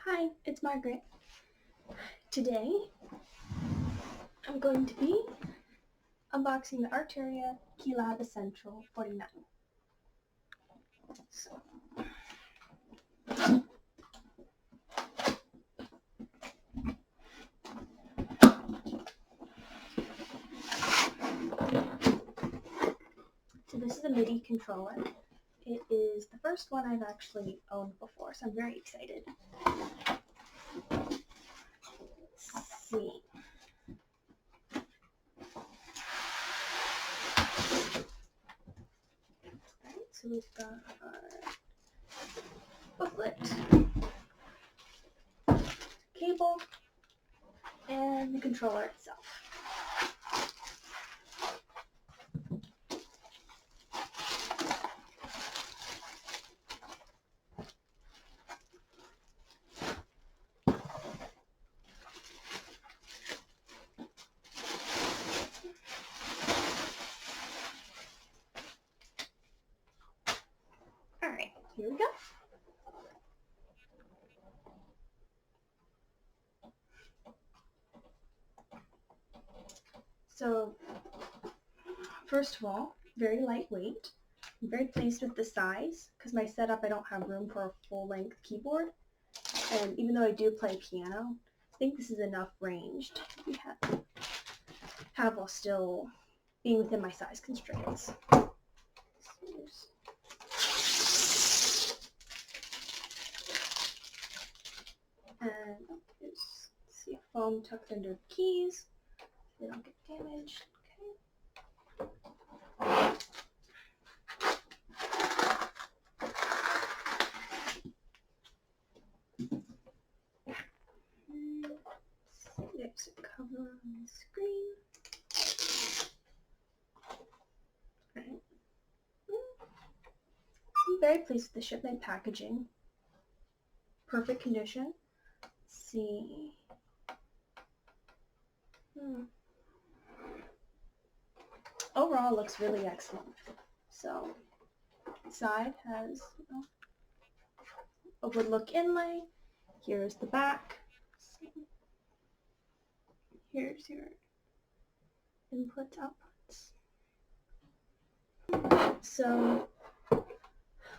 Hi, it's Margaret. Today, I'm going to be unboxing the ARTURIA Keylab Essential 49. So, this is a Midi controller. It is the first one I've actually owned before, so I'm very excited. Let's see. Alright, so we've got our booklet, cable, and the controller itself. Alright, here we go. So, first of all, very lightweight. I'm very pleased with the size because my setup, I don't have room for a full-length keyboard. And even though I do play piano, I think this is enough range to have while still being within my size constraints. And there's a foam tucked under the keys so they don't get damaged. There's a cover on the screen. Right. I'm very pleased with the shipment packaging. Perfect condition. Let's see. Overall, looks really excellent. So, side has a wood look inlay. Here's the back. Here's your inputs, outputs. So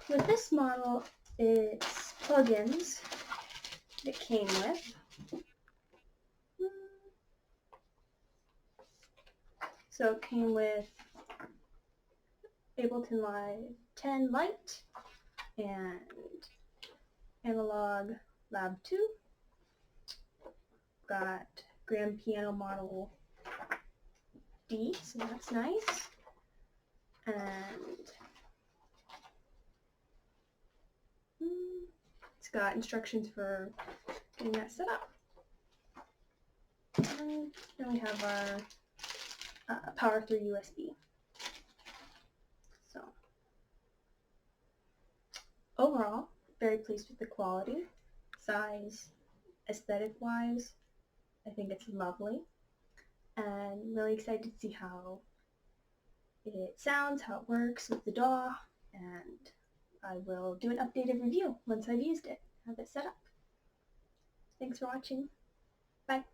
with this model, it's plugins it came with. So it came with Ableton Live 10 Lite and Analog Lab 2. Got Grand Piano Model D, so that's nice. And it's got instructions for getting that set up. And then we have our power through USB. So overall, very pleased with the quality, size, aesthetic-wise. I think it's lovely, and really excited to see how it sounds, how it works with the DAW, and I will do an updated review once I've used it, have it set up. Thanks for watching. Bye.